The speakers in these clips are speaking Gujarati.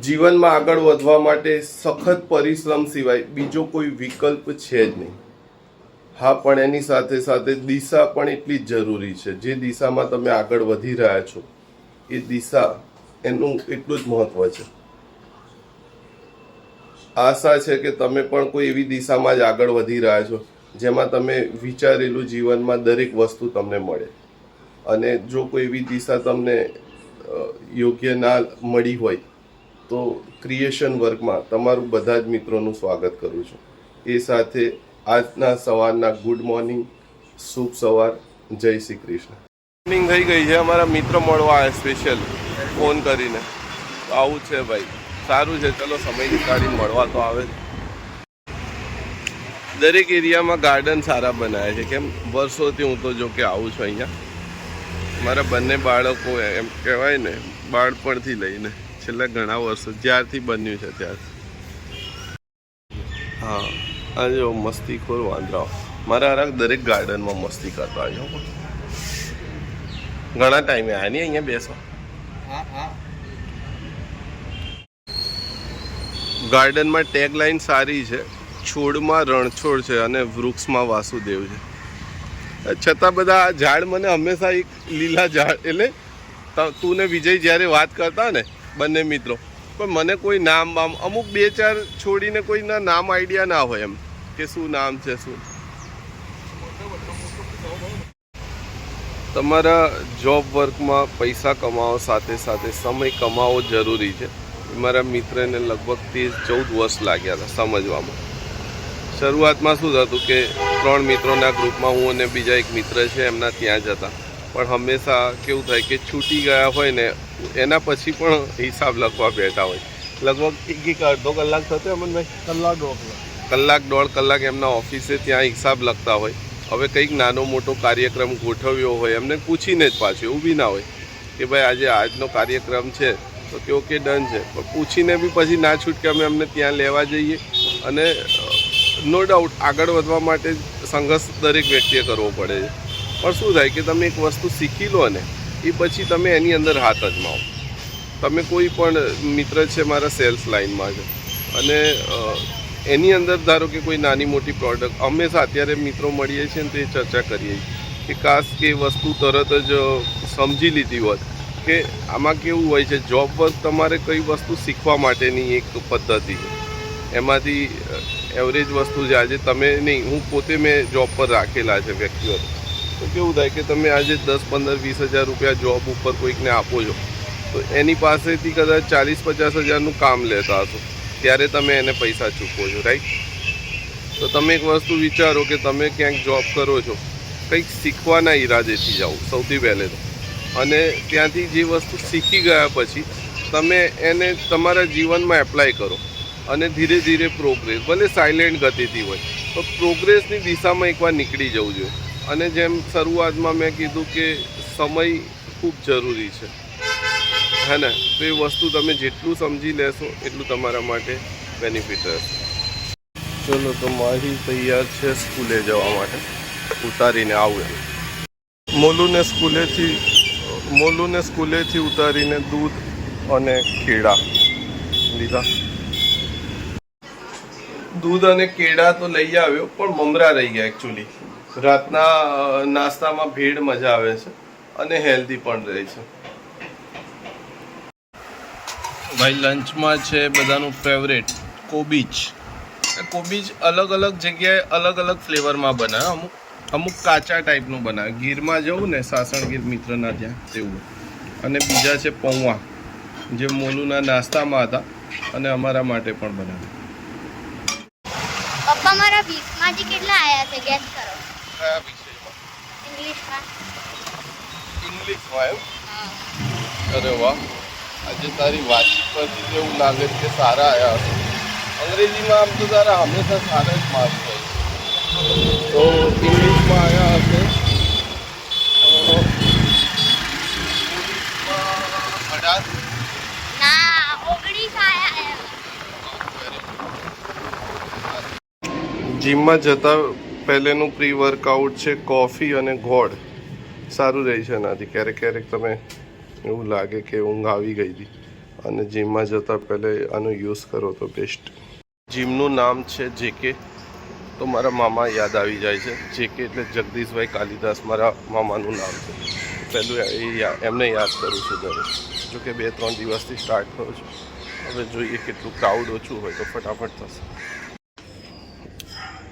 જીવનમાં આગળ વધવા માટે સખત પરિશ્રમ સિવાય બીજો કોઈ વિકલ્પ છે જ નહીં. હા, પણ એની સાથે સાથે દિશા પણ એટલી જ જરૂરી છે. જે દિશામાં તમે આગળ વધી રહ્યા છો એ દિશા એનું એટલું જ મહત્વ છે. આશા છે કે તમે પણ કોઈ એવી દિશામાં જ આગળ વધી રહ્યા છો જેમાં તમે વિચારેલું જીવનમાં દરેક વસ્તુ તમને મળે. અને જો કોઈ એવી દિશા તમને યોગ્ય ના મળી હોય તો ક્રિએશન વર્કમાં તમારું બધા જ મિત્રોનું સ્વાગત કરું છું. એ સાથે આજના સવારના ગુડ મોર્નિંગ, શુભ સવાર, જય શ્રી કૃષ્ણ. મોર્નિંગ થઈ ગઈ છે. અમારા મિત્ર મળવા આવ્યા સ્પેશિયલ ફોન કરીને. આવું છે ભાઈ, સારું છે. ચલો સમય નીકાળીને મળવા તો આવે. દરેક એરિયામાં ગાર્ડન સારા બનાવ્યા છે. કેમ વર્ષોથી હું તો જો કે આવું છું અહીંયા. મારા બંને બાળકો એમ કહેવાય ને બાળપણથી લઈને છેલ્લા ઘણા વર્ષો જ્યારથી બન્યું છે ત્યારથી. હા, આ જો મસ્તીખોર વાંદરાઓ મારા હારા દરેક ગાર્ડનમાં મસ્તી કરતા હોય. ઘણા ટાઈમે આવ્યા નહીં અહીંયા બેસવા. ગાર્ડનમાં ટેગલાઇન સારી છે. છોડમાં રણછોડ છે અને વૃક્ષમાં વાસુદેવ છે. છતાં બધા આ ઝાડ મને હંમેશા એક લીલા ઝાડ એટલે તું ને વિજય જ્યારે વાત કરતા ને બંને મિત્રો, પણ મને કોઈ નામ બામ અમુક બે ચાર છોડીને કોઈના નામ આઈડિયા ના હોય એમ કે શું નામ છે શું. તમારા જોબ વર્કમાં પૈસા કમાવો સાથે સાથે સમય કમાવો જરૂરી છે. મારા મિત્રને લગભગ 13-14 વર્ષ લાગ્યા હતા સમજવામાં. શરૂઆતમાં શું થતું કે 3 મિત્રોના ગ્રુપમાં હું અને બીજા એક મિત્ર છે એમના ત્યાં જતા, પણ હંમેશા કેવું થાય કે છૂટી ગયા હોય ને એના પછી પણ હિસાબ લખવા બેઠા હોય. લગભગ એક અડધો કલાક થતો અમનભાઈ, કલાક દોઢ કલાક એમના ઓફિસે ત્યાં હિસાબ લખતા હોય. હવે કંઈક નાનો મોટો કાર્યક્રમ ગોઠવ્યો હોય એમને પૂછીને જ પાછું, એવું બી ના હોય કે ભાઈ આજે આજનો કાર્યક્રમ છે તો કે ઓકે ડન છે, પણ પૂછીને બી પછી ના છૂટકે અમે અમને ત્યાં લેવા જઈએ. અને નો ડાઉટ આગળ વધવા માટે સંઘર્ષ દરેક વ્યક્તિએ કરવો પડે છે. પણ શું થાય કે તમે એક વસ્તુ શીખી લો ને એ પછી તમે એની અંદર હાથ અજમાવો. તમે કોઈ પણ મિત્ર છે મારા સેલ્સ લાઇનમાં છે અને એની અંદર ધારો કે કોઈ નાની મોટી પ્રોડક્ટ, હંમેશા અત્યારે મિત્રો મળીએ છીએ ને તો એ ચર્ચા કરીએ કે કાશ કે વસ્તુ તરત જ સમજી લીધી હોત કે આમાં કેવું હોય છે. જોબ વર્ક તમારે કઈ વસ્તુ શીખવા માટેની એક પદ્ધતિ છે. એમાંથી એવરેજ વસ્તુ છે આજે તમે નહીં, હું પોતે મેં જોબ પર રાખેલા છે વ્યક્તિઓ. તો કેવું થાય કે તમે આજે 10-15-20 હજાર રૂપિયા જોબ ઉપર કોઈકને આપો છો તો એની પાસેથી કદાચ 40-50 હજારનું કામ લેતા હશો ત્યારે તમે એને પૈસા ચૂકવો છો, રાઈટ? તો તમે એક વસ્તુ વિચારો કે તમે ક્યાંક જોબ કરો છો, કંઈક શીખવાના ઈરાદેથી જાઓ સૌથી પહેલે તો, અને ત્યાંથી જે વસ્તુ શીખી ગયા પછી તમે એને તમારા જીવનમાં એપ્લાય કરો અને ધીરે ધીરે પ્રોગ્રેસ, ભલે સાયલેન્ટ ગતિથી હોય તો પ્રોગ્રેસની દિશામાં એકવાર નીકળી જવું જોઈએ. અને જેમ શરૂઆતમાં મેં કીધું કે સમય ખૂબ જરૂરી છે, હે ને? તો એ વસ્તુ તમે જેટલું સમજી લેશો એટલું તમારા માટે બેનિફિટ રહેશે. ચલો તો મારી તૈયાર છે સ્કૂલે જવા માટે, ઉતારીને આવું. મોલુને સ્કૂલેથી ઉતારીને દૂધ અને કેળા લીધા. દૂધ અને કેળા તો લઈ આવ્યો પણ મમરા રહી ગયા એકચ્યુઅલી. રાતના નાસ્તામાં ભેળ મજા આવે છે અને હેલ્ધી પણ રહે છે. ભાઈ લંચમાં છે બધાનું ફેવરેટ કોબીજ. કોબીજ અલગ અલગ જગ્યાએ અલગ અલગ ફ્લેવરમાં બનાવે. અમુક કાચા ટાઈપનું બનાવે. ગીરમાં જવું ને સાસણગીર મિત્રના ત્યાં તેવું. અને બીજા છે પૌવા જે મોલુના નાસ્તામાં હતા અને અમારા માટે પણ બનાવે. પપ્પા મારા 20 માંથી કેટલા આયા છે ગેસ કરો. કયા વિષયમાં? ઇંગ્લિશમાં એમ? અરે વાહ, આજે તારી વાતચીત પરથી એવું લાગે છે કે સારા આવ્યા હશે. અંગ્રેજીમાં આમ તો તારા હંમેશા સારા જ માર્ક હોય, તો ઇંગ્લિશમાં આવ્યા હશે 18. ના 19 આયા. જીમમાં જતા પહેલેનું પ્રી વર્કઆઉટ છે કોફી અને ગોળ. સારું રહે છે એનાથી. ક્યારેક ક્યારેક તમે એવું લાગે કે ઊંઘ આવી ગઈ હતી અને જીમમાં જતાં પહેલાં આનો યુઝ કરો તો બેસ્ટ. જીમનું નામ છે જેકે, તો મારા મામા યાદ આવી જાય છે. જેકે એટલે જગદીશભાઈ કાલિદાસ મારા મામાનું નામ છે. પહેલું એમને યાદ કરું છું દરરોજ. જોકે 2-3 દિવસથી સ્ટાર્ટ થયો છું. હવે જોઈએ કેટલું ક્રાઉડ ઓછું હોય તો ફટાફટ થશે.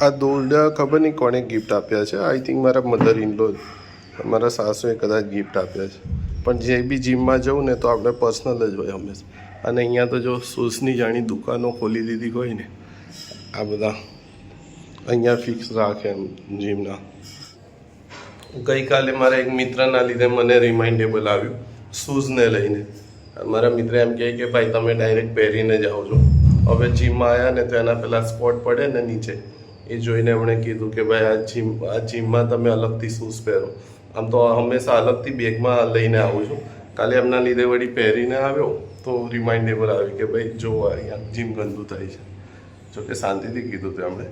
આ દોરડા ખબર નહીં કોણે ગિફ્ટ આપ્યા છે. આઈ થિંક મારા મધર ઇન લો, મારા સાસુએ કદાચ ગિફ્ટ આપ્યા છે. પણ જે બી જીમમાં જવું ને તો આપણે પર્સનલ જ હોય હંમેશા. અને અહીંયા તો જો શૂઝની જાણી દુકાનો ખોલી દીધી હોય ને, આ બધા અહીંયા ફિક્સ રાખે એમ જીમના. ગઈકાલે મારા એક મિત્રના લીધે મને રિમાઇન્ડેબલ આવ્યું શૂઝને લઈને. મારા મિત્ર એમ કહે કે ભાઈ તમે ડાયરેક્ટ પહેરીને જાઓ છો. હવે જીમમાં આવ્યા ને તો એના પહેલાં સ્પોટ પડે ને નીચે, એ જોઈને એમણે કીધું કે ભાઈ આ જીમમાં તમે અલગથી શૂઝ પહેરો. આમ તો હંમેશા અલગથી બેગમાં લઈને આવું છું. કાલે એમના લીધે વળી પહેરીને આવ્યો તો રિમાઇન્ડેબલ આવી કે ભાઈ જો અહીંયા જીમ ગંદુ થાય છે. જોકે શાંતિથી કીધું હતું એમણે.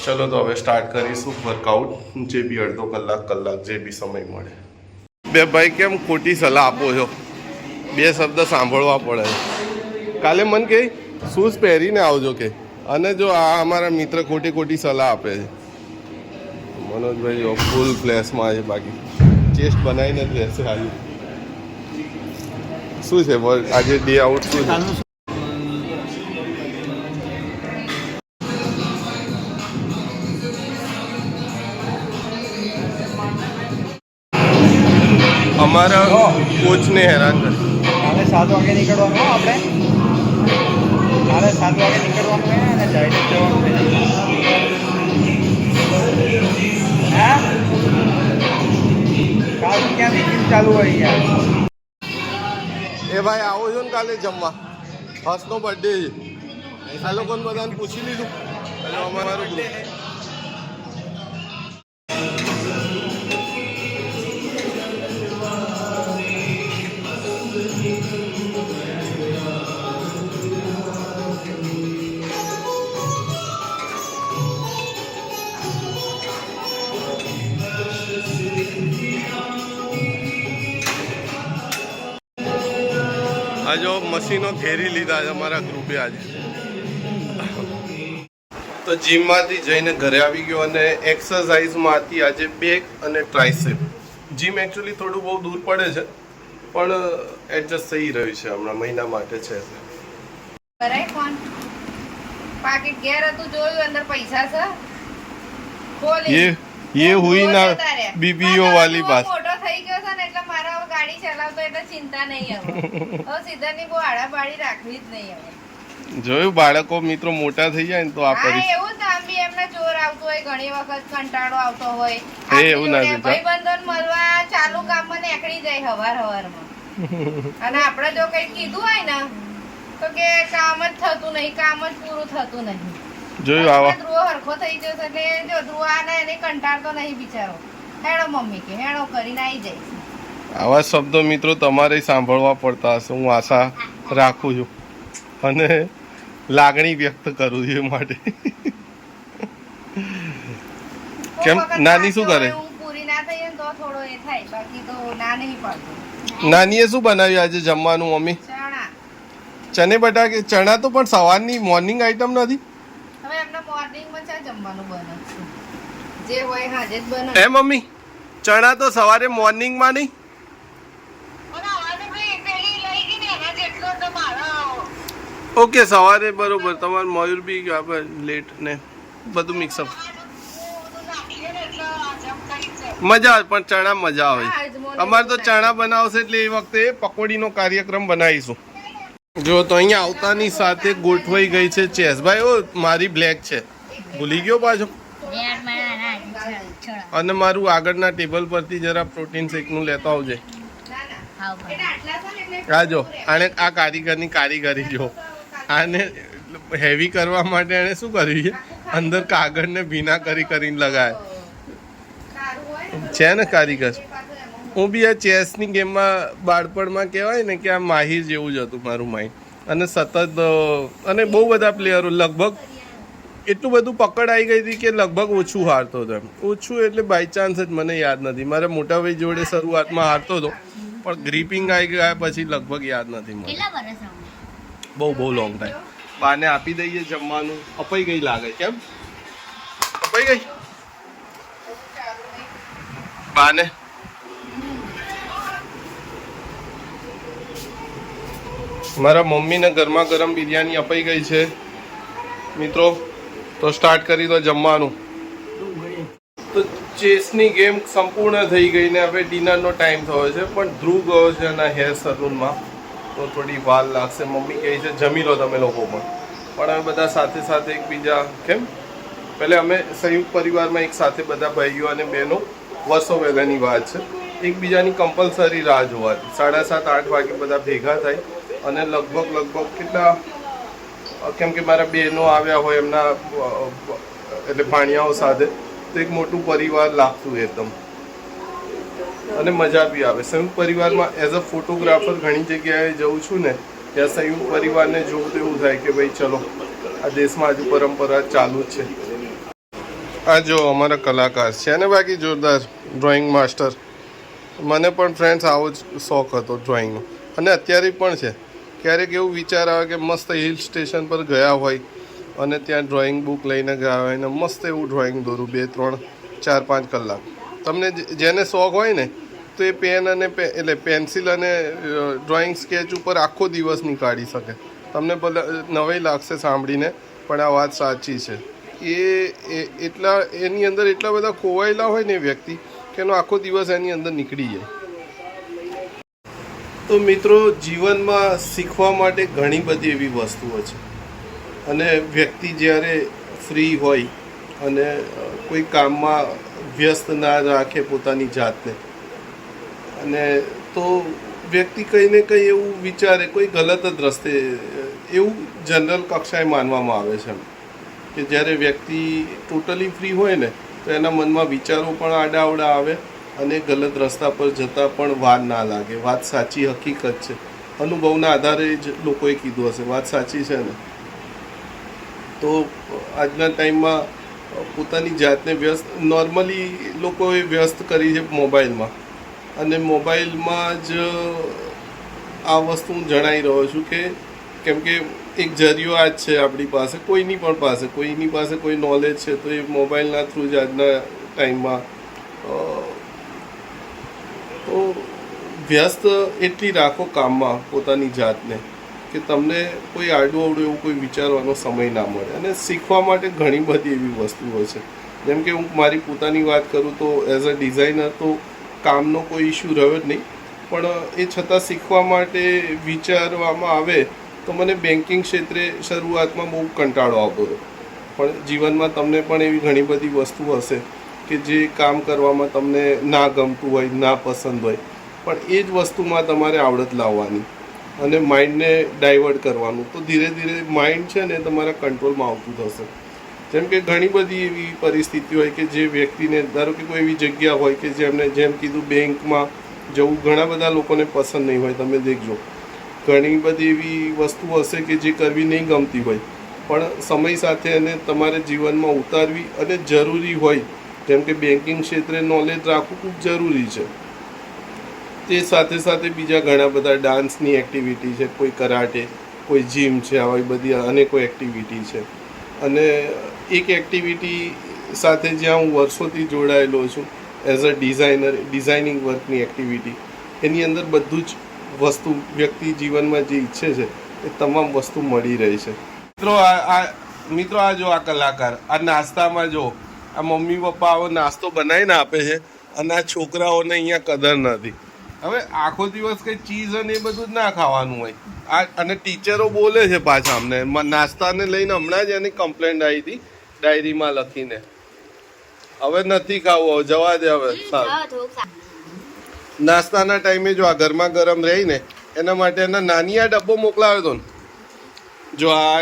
ચલો તો હવે સ્ટાર્ટ કરીશું વર્કઆઉટ, જે બી અડધો કલાક જે બી સમય મળે. બે ભાઈ કેમ ખોટી સલાહ આપો છો? 2 શબ્દ સાંભળવા પડે. કાલે મને કહે શૂઝ પહેરીને આવજો કે, અને જો આ અમારા મિત્ર ખોટી સલાહ આપે છે. મનોજભાઈ ફૂલ પ્લેસમાં છે, બાકી ચેસ્ટ બનાવીને જ રહેશે. આજે શું છે આજે ડે આઉટ શું છે? અમારા કોચને હેરાન કરે. કાલે 7 વાગે નીકળવાનું આપણે. કાલે 7 વાગે નીકળવાનું છે અને ડાયરેક્ટ જવાનું છે. હા કાલ ક્યાંથી જીમ ચાલુ હોય યાર? એ ભાઈ આવો છો ને કાલે જમવા? હર્ષનો બર્થડે છે. આ લોકોને બધાને પૂછી લીધું? એટલે અમારું ગ્રુપ આ જો મશીનો ઘેરી લીધા છે અમારા ગ્રુપે આજે. તો જીમમાંથી જઈને ઘરે આવી ગયો અને એક્સરસાઇઝમાં હતી આજે બેક અને ટ્રાઇસેપ. જીમ એકચ્યુઅલી થોડું બહુ દૂર પડે છે, પણ એડજસ્ટ થઈ રહ્યું છે હમણાં, મહિના માટે છે. કરાય ફોન પાકીટ ઘેર હતું, જોયું અંદર પૈસા છે, ખોલી ये हुई ना बीपीओ वाली बात. મોટો થઈ ગયો છે ને એટલે મારે હવે ગાડી ચલાવતો એટલે ચિંતા નહીં હવે. હવે સીધાની બહુ આડાબાડી રાખવી જ નહીં હવે. જોયું બાળકો મિત્રો મોટા થઈ જાય ને તો આ હા પરિસ્થિતિ. એવું જ આમ બી એમને જોર આવતું હોય, ઘણી વખત કંટાળો આવતો હોય. એવું ના થતા. ભાઈબંધોને મળવા ચાલુ કામમાં નીકળી જાય હવારમાં. અને આપણે જો કઈ કીધું હોય ને તો કે કામ જ થતું નહીં, કામ જ પૂરું થતું નહીં. જોયું આવા ધ્રુવ હરખો થઈ ગયો છે એટલે જો ધ્રુવ આને એને કંટાળતો નહીં બિચારો. હેડો મમ્મી કે હેડો કરીને આવી જાય. આવા શબ્દો મિત્રો તમારે સાંભળવા પડતા હશે, હું આશા રાખું છું અને લાગણી વ્યક્ત કરું છું એ માટે. કેમ નાની શું કરે? પૂરી ના થઈ ને તો થોડો એ થાય, બાકી તો ના નહીં પડતો. નાનીએ શું બનાવ્યું આજે જમવાનું મમ્મી? ચણા. ચને બટાકે. ચણા તો પણ સવારની મોર્નિંગ આઈટમ નથી. હવે એમને મોર્નિંગમાં ચા જમવાનું બને છે, જે હોય હાજે જ બને. એ મમ્મી ચણા તો સવારે મોર્નિંગમાં નહીં? ઓકે સવારે બરોબર. તમારે મયુર બી લેટ ને બધું મિક્સઅપ મજા આવે, પણ ચણા મજા આવે. અમારે તો ચણા બનાવશે એટલે એ વખતે પકોડીનો કાર્યક્રમ બનાવીશું. જો તો અહીંયા આવતાની સાથે ગોઠવાઈ ગઈ છે ચેસ. ભાઈ ઓ મારી બ્લેક છે, ભૂલી ગયો પાછો. અને મારું આગળના ટેબલ પરથી જરા પ્રોટીન શેકનું લેતા આવજે. આ જો આને આ કારીગરની કારીગરી જો. આને હેવી કરવા માટે એણે શું કર્યું છે, અંદર કાગળને ભીના કરીને લગાવ્યા છે ને કારીગર. હું બી આ ચેસની ગેમમાં બાળપણમાં કહેવાય ને કે આ માહિર જેવું જ હતું મારું માઇન્ડ. અને સતત અને બહુ બધા પ્લેયરો લગભગ એટલું બધું પકડ આવી ગઈ હતી કે લગભગ ઓછું હારતો હતો. એમ ઓછું એટલે બાય ચાન્સ જ મને યાદ નથી. મારા મોટા ભાઈ જોડે શરૂઆતમાં હારતો હતો, પણ ગ્રીપિંગ આવી ગયા પછી લગભગ યાદ નથી મને. કેટલા વર્ષ રમો? બહુ લોંગ ટાઈમ. બાને આપી દઈએ જમવાનું. અપાઈ ગઈ લાગે. કેમ અપાઈ ગઈ બાને? મારા મમ્મીને ગરમા ગરમ બિરયાની અપાઈ ગઈ છે મિત્રો. તો સ્ટાર્ટ કરી દો જમવાનું. તો ચેસની ગેમ સંપૂર્ણ થઈ ગઈ ને હવે ડિનરનો ટાઈમ થયો છે. પણ ધ્રુવ ગયો છે એના હેર સલૂનમાં, તો થોડી વાર લાગશે. મમ્મી કહે છે જમી લો તમે લોકો પણ હવે બધા સાથે સાથે એકબીજા કેમ પહેલે અમે સંયુક્ત પરિવારમાં એક સાથે બધા ભાઈઓ અને બહેનો વર્ષો પહેલાંની વાત છે. એકબીજાની કમ્પલસરી રાહ જોવાથી 7:30-8 વાગે બધા ભેગા થાય અને લગભગ કેટલા કેમ કે મારા બહેનો આવ્યા હોય એમના એટલે ભાણિયાઓ સાથે, તો એક મોટું પરિવાર લાગતું એકદમ અને મજા બી આવે. સંયુક્ત પરિવારમાં એઝ અ ફોટોગ્રાફર ઘણી જગ્યાએ જઉં છું ને ત્યાં સંયુક્ત પરિવારને જોવું તો એવું થાય કે ભાઈ ચલો આ દેશમાં હજુ પરંપરા ચાલુ જ છે. આ જો અમારા કલાકાર છે ને બાકી જોરદાર ડ્રોઈંગ માસ્ટર. મને પણ ફ્રેન્ડ્સ આવો જ શોખ હતો ડ્રોઈંગનો અને અત્યારે પણ છે. ક્યારેક એવું વિચાર આવે કે મસ્ત હિલ સ્ટેશન પર ગયા હોય અને ત્યાં ડ્રોઈંગ બુક લઈને ગયા હોય ને મસ્ત એવું ડ્રોઈંગ દોરું 2, 3, 4, 5 કલાક. તમને જેને શોખ હોય ને તો એ પેન અને એટલે પેન્સિલ અને ડ્રોઈંગ સ્કેચ ઉપર આખો દિવસ નીકાળી શકે. તમને ભલે નવાઈ લાગશે સાંભળીને પણ આ વાત સાચી છે. એની અંદર એટલા બધા ખોવાયેલા હોય ને વ્યક્તિ કે એનો આખો દિવસ એની અંદર નીકળી જાય. તો મિત્રો જીવનમાં શીખવા માટે ઘણી બધી એવી વસ્તુઓ છે અને વ્યક્તિ જ્યારે ફ્રી હોય અને કોઈ કામમાં વ્યસ્ત ના રાખે પોતાની જાતને અને તો વ્યક્તિ કંઈ ને કંઈ એવું વિચારે, કોઈ ગલત જ રસ્તે, એવું જનરલ કક્ષાએ માનવામાં આવે છે કે જ્યારે વ્યક્તિ ટોટલી ફ્રી હોય ને તો એના મનમાં વિચારો પણ આડાઅવડા આવે અને ગલત રસ્તા પર જતાં પણ વાર ના લાગે. વાત સાચી, હકીકત છે. અનુભવના આધારે જ લોકોએ કીધું હશે. વાત સાચી છે ને. તો આજના ટાઈમમાં પોતાની જાતને વ્યસ્ત નોર્મલી લોકોએ વ્યસ્ત કરી છે મોબાઈલમાં અને મોબાઈલમાં જ આ વસ્તુ હું જણાવી રહ્યો છું કે કેમ કે એક જરિયો આ જ છે આપણી પાસે, કોઈની પાસે કોઈ નોલેજ છે તો એ મોબાઈલના થ્રુ જ આજના ટાઈમમાં તો વ્યસ્ત એટલી રાખો કામમાં પોતાની જાતને કે તમને કોઈ આડું અવડું એવું કોઈ વિચારવાનો સમય ના મળે. અને શીખવા માટે ઘણી બધી એવી વસ્તુઓ છે. જેમ કે હું મારી પોતાની વાત કરું તો એઝ અ ડિઝાઇનર તો કામનો કોઈ ઇશ્યુ રહ્યો જ નહીં, પણ એ છતાં શીખવા માટે વિચારવામાં આવે તો મને બેન્કિંગ ક્ષેત્રે શરૂઆતમાં બહુ કંટાળો આવતો હતો. પણ જીવનમાં તમને પણ એવી ઘણી બધી વસ્તુ હશે કે જે કામ કરવામાં તમને ના ગમતું હોય, ના પસંદ હોય, પણ એ જ વસ્તુમાં તમારે આવડત લાવવાની અને માઇન્ડને ડાયવર્ટ કરવાનું. તો ધીરે ધીરે માઇન્ડ છે ને તમારા કંટ્રોલમાં આવતું થશે. જેમ કે ઘણી બધી એવી પરિસ્થિતિ હોય કે જે વ્યક્તિને ધારો કે કોઈ એવી જગ્યા હોય કે જેમ કીધું બેંકમાં જવું ઘણા બધા લોકોને પસંદ નહીં હોય. તમે દેખજો ઘણી બધી એવી વસ્તુ હશે કે જે કરવી નહીં ગમતી હોય પણ સમય સાથે એને તમારે જીવનમાં ઉતારવી અને જરૂરી હોય. જેમ કે બેન્કિંગ ક્ષેત્રે નોલેજ રાખવું ખૂબ જરૂરી છે. તે સાથે સાથે બીજા ઘણા બધા ડાન્સની એક્ટિવિટી છે, કોઈ કરાટે, કોઈ જીમ છે, આવી બધી અનેકો એક્ટિવિટી છે. અને એક એક્ટિવિટી સાથે જ્યાં હું વર્ષોથી જોડાયેલો છું એઝ અ ડિઝાઇનર, ડિઝાઇનિંગ વર્કની એક્ટિવિટી, એની અંદર બધું જ વસ્તુ વ્યક્તિ જીવનમાં જે ઈચ્છે છે એ તમામ વસ્તુ મળી રહી છે. મિત્રો આ જો આ કલાકાર આ નાસ્તામાં જો આ મમ્મી પપ્પા આવો નાસ્તો બનાવીને આપે છે અને આ છોકરાઓને અહીંયા કદર નથી. હવે આખો દિવસ કંઈ ચીઝ અને એ બધું જ ના ખાવાનું હોય. આ અને ટીચરો બોલે છે પાછા અમને નાસ્તાને લઈને. હમણાં જ એની કમ્પ્લેન્ટ આવી હતી ડાયરીમાં લખીને. હવે નથી ખાવું, જવા દે હવે. નાસ્તાના ટાઈમે જો આ ગરમા ગરમ રહીને એના માટે એના નાની આ ડબ્બો મોકલાવ્યો હતો ને. જો આ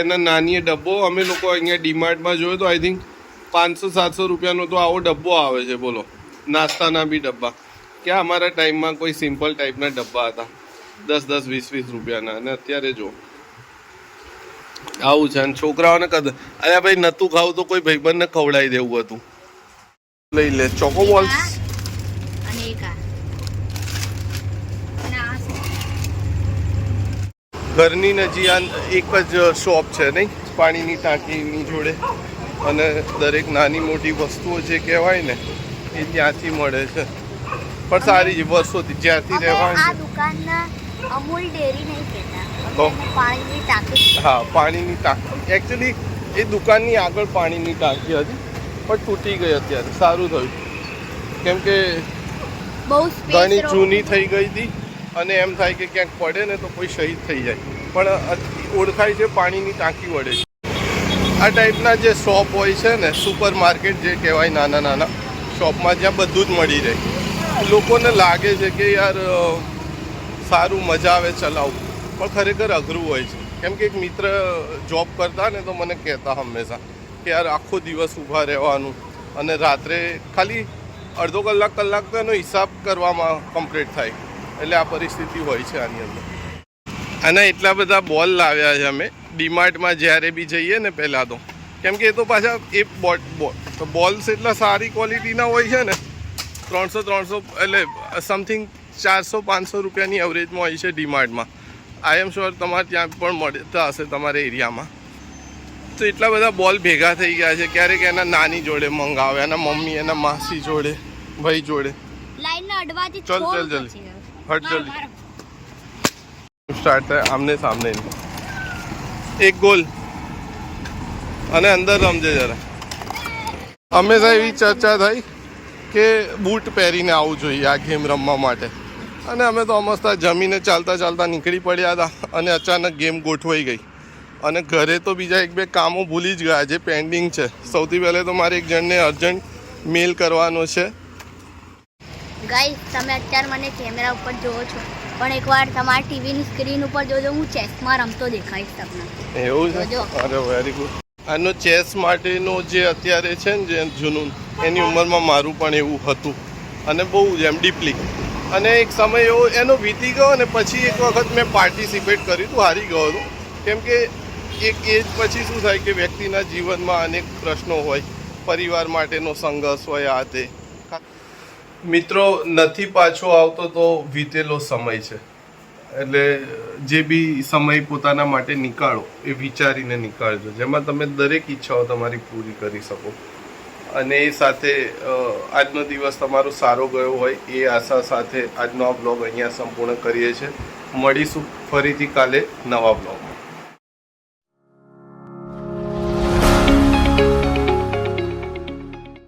એના નાની ડબ્બો અમે લોકો અહીંયા ડીમાર્ટમાં જોયો તો આઈ થિંક 500-700 રૂપિયાનો તો આવો ડબ્બો આવે છે. બોલો, નાસ્તાના બી ડબ્બા. ક્યાં અમારા ટાઈમમાં કોઈ સિમ્પલ ટાઈપના ડબ્બા હતા 10-10, 20-20 રૂપિયાના. અને અત્યારે જો આવું છે. અને છોકરાઓને કદ અરે ભાઈ નતું ખાવું તો કોઈ ભાઈબંધને ખવડાવી દેવું હતું. લઈ લે ચોકો બોલ્સ. ઘરની નજીક એક જ શોપ છે નહીં, પાણીની ટાંકીની જોડે, અને દરેક નાની મોટી વસ્તુઓ જે કહેવાય ને એ ત્યાંથી મળે છે. પણ સારી છે, વર્ષોથી જ્યાંથી અમે આ રહેવાનું. દુકાનના અમૂલ ડેરી નહીં કહેતા, તો? અમે એને પાણીની ટાંકી. હા, પાણીની ટાંકી. એકચ્યુઅલી એ દુકાનની આગળ પાણીની ટાંકી હતી, પણ તૂટી ગઈ અત્યારે. સારું થયું, કેમ કે બહુ સ્પેસ ઘણી જૂની થઈ ગઈ હતી અને એમ થાય કે ક્યાંક પડે ને તો કોઈ શહીદ થઈ જાય. પણ ઓળખાય છે પાણીની ટાંકી વડે. આ ટાઈપના જે શોપ હોય છે ને, સુપર માર્કેટ જે કહેવાય, નાના નાના શોપમાં જ્યાં બધું જ મળી રહે, લોકોને લાગે છે કે યાર સારું, મજા આવે ચલાવવું, પણ ખરેખર અઘરું હોય છે. કેમ કે એક મિત્ર જોબ કરતા ને તો મને કહેતા હંમેશા કે યાર આખો દિવસ ઊભા રહેવાનું અને રાત્રે ખાલી અડધો કલાક તો એનો હિસાબ કરવામાં કમ્પ્લીટ થાય. એટલે આ પરિસ્થિતિ હોય છે આની અંદર. અને એટલા બધા બોલ લાવ્યા છે અમે ડીમાર્ટમાં જ્યારે બી જઈએ ને પહેલાં તો, કેમ કે એ તો પાછા એ બોલ્સ એટલા સારી ક્વોલિટીના હોય છે ને, 300 એટલે સમથિંગ 400-500 રૂપિયાની એવરેજમાં હોય છે ડીમાર્ટમાં. આઈ એમ શ્યોર તમારે ત્યાં પણ મળતા હશે તમારા એરિયામાં. તો એટલા બધા બોલ ભેગા થઈ ગયા છે. ક્યારેક એના નાની જોડે મંગાવે, એના મમ્મી, એના માસી જોડે, ભાઈ જોડે. લાઈનના અડવાથી ચલ જલ્દી હટ જલ્દી. સ્ટાર્ટ થાય આમને સામને. એક ગોલ અને અંદર રમજે જરા. હંમેશા એવી ચર્ચા થઈ કે બૂટ પહેરીને આવવું જોઈએ આ ગેમ રમવા માટે, અને અમે તો અમસ્તા જમીને ચાલતા નીકળી પડ્યા હતા અને અચાનક ગેમ ગોઠવાઈ ગઈ. અને ઘરે તો બીજા 1-2 કામો ભૂલી જ ગયા જે પેન્ડિંગ છે. સૌથી પહેલાં તો મારે એક જણને અર્જન્ટ મેલ કરવાનો છે. ગાઈસ, તમે અત્યારે મને કેમેરા ઉપર જોવો છો, પણ એકવાર તમારી ટીવીની સ્ક્રીન ઉપર જોજો, હું ચેસમાં રમતો દેખાઈશ તમને. એવું છે? જોજો. અરે વેરી ગુડ. આનો ચેસ માટેનો જે અત્યારે છે ને જે જૂનું, એની ઉંમરમાં મારું પણ એવું હતું, અને બહુ જ એમ ડીપલી. અને એક સમય એવો એનો વીતી ગયો ને પછી એક વખત મેં પાર્ટિસિપેટ કર્યું હતું, હારી ગયો હતો. કેમ કે એક એજ પછી શું થાય કે વ્યક્તિના જીવનમાં અનેક પ્રશ્નો હોય, પરિવાર માટેનો સંઘર્ષ હોય, આ તે. મિત્રો, નથી પાછો આવતો તો વીતેલો સમય છે. એટલે જે બી સમય પોતાના માટે નીકાળો એ વિચારીને નીકાળજો, જેમાં તમે દરેક ઈચ્છાઓ તમારી પૂરી કરી શકો. અને એ સાથે આજનો દિવસ તમારો સારો ગયો હોય એ આશા સાથે આજનો આ બ્લોગ અહીંયા સંપૂર્ણ કરીએ છીએ. મળીશું ફરીથી કાલે નવા બ્લોગમાં.